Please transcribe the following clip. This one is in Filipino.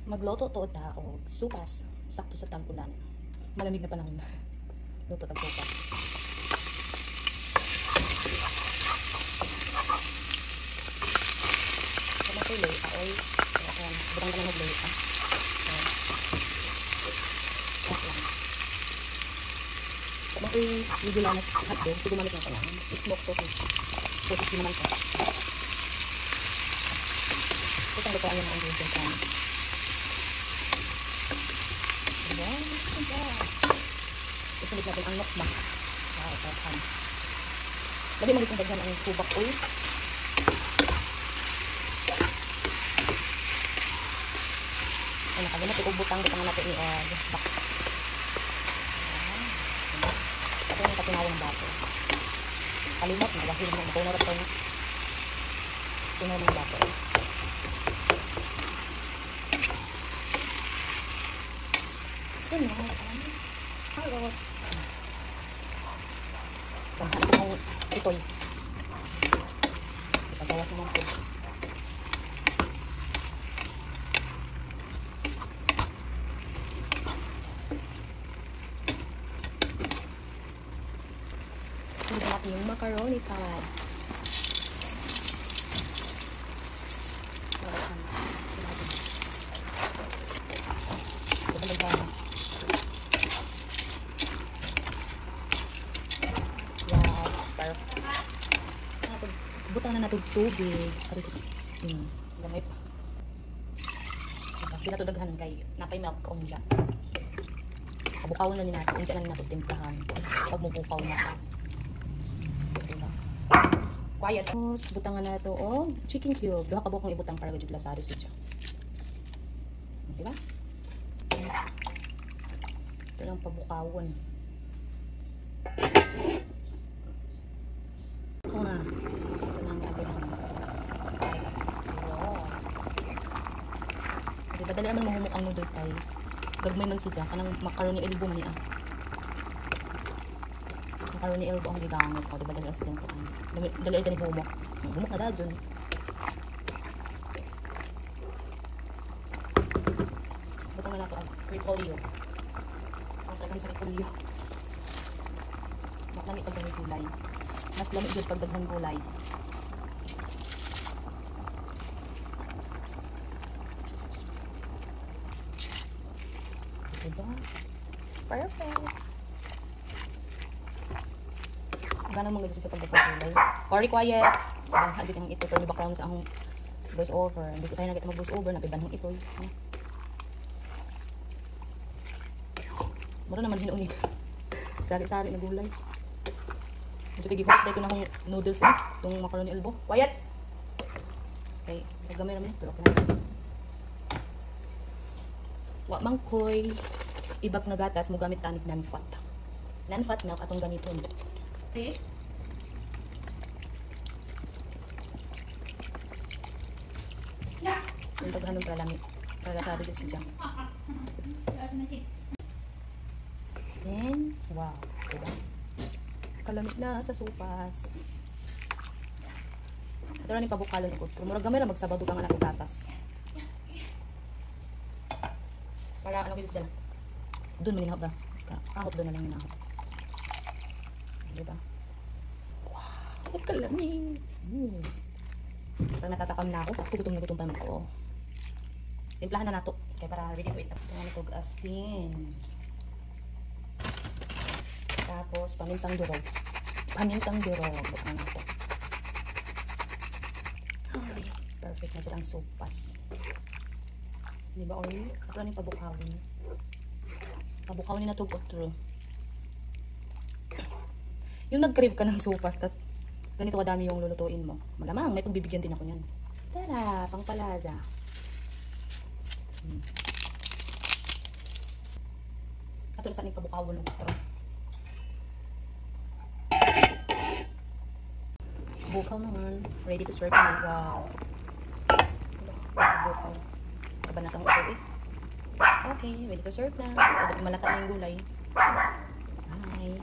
Magluto to ta o supas sakto sa tag-ulan. Malamig na panahon. Luto tag supas. Kama ko lay oil. Ayan, butang ka na maglay pa. Kama ko yung lamas hotdog, ito gumamit na pa lang. Smoke sausage. Sausage naman ko. Ito ang luto ayan ang ingredient ka. Isunod natin ang nokma. Labi mo itong daghan ang subak oil. Ay, nakagamit ito butang natin i-egg. Ito yung katinawa ng bato. Kalimot, nagahil mo. Tunarap ko na. Tunarap ng bato. Sunod. Halos. Pagkakas ko ng itoy. Ipagawas naman po. Sunod natin yung macaroni salad. Butang na natog tubig. Gamay pa. Hindi na ito daghan kay napay milk on dyan. Kabukaw na ni natin. Hindi na natog timplahan. Pag mubukaw na. Diba? Quiet. Butang na ito o chicken cube. Duha ka bukong ibutang para gajud lasado siya. Diba? Ito lang pabukawon. Ito na. Diba, dali naman mahumok ang noodles tayo. Gagmay man siya. Kanang macaroni elbow man niya. Macaroni elbow ang gigamit ko. Diba, dali siya ito. Dali siya ni humok. Humok na dahil. Butang na nato ang repolyo. Ang talagang sa repolyo. Mas lamig pag daghan gulay. Mas lamig yun pag daghan gulay. Diba? Perfect. Ganang mga gusto siya pagdagdag. Cory, quiet. Ibang hadyo yung ito. Pero may background sa akong voice over. Hindi siya na kita mag voice over. Napibanhong ito. Mara naman hinuunig. Sari-sari na gulay. Medyo pag-ihulap tayo ko na akong noodles na. Itong macaroni elbow. Quiet! Okay. Nagamay naman. Pero okay na. Wa mangkoy ibak na gatas mo gamit tanik non-fat. Non-fat milk atong gamiton. Okay? Yung paghanong para lamig. Para sabi dito si Jam. Then, wow. Diba? Kalamig na sa supas. Ito na ni pabukalon ko. Murag gamay ra magsabado kang anak gatas. Para ano gito sila? Doon malinahap ba? Ahot doon na lang minahap. Diba? Wow! Kalamig! Parang natatakam na ako. Sakto gutom na gutom pa naman ako. Timplahan na nato. Kaya para ready to eat. Tingnan ito asin. Tapos pamintang durog. Pamintang durog. Bukang nato. Ay, perfect na siya ang sopas. Diba oil? Ito lang yung pabukawin. Pabukawin na ito true. Yung nag-crave ka ng sopas, tas ganito kadami yung lulutuin mo. Malamang, may pagbibigyan din ako yan. Sarap, pang palaza. Ito lang saan yung pabukawin ng true. Bukaw naman. Ready to serve naman. Wow. Bukaw. Kabanasang ito eh. Okay, ready to serve na. Tapos malata na yung gulay. Bye.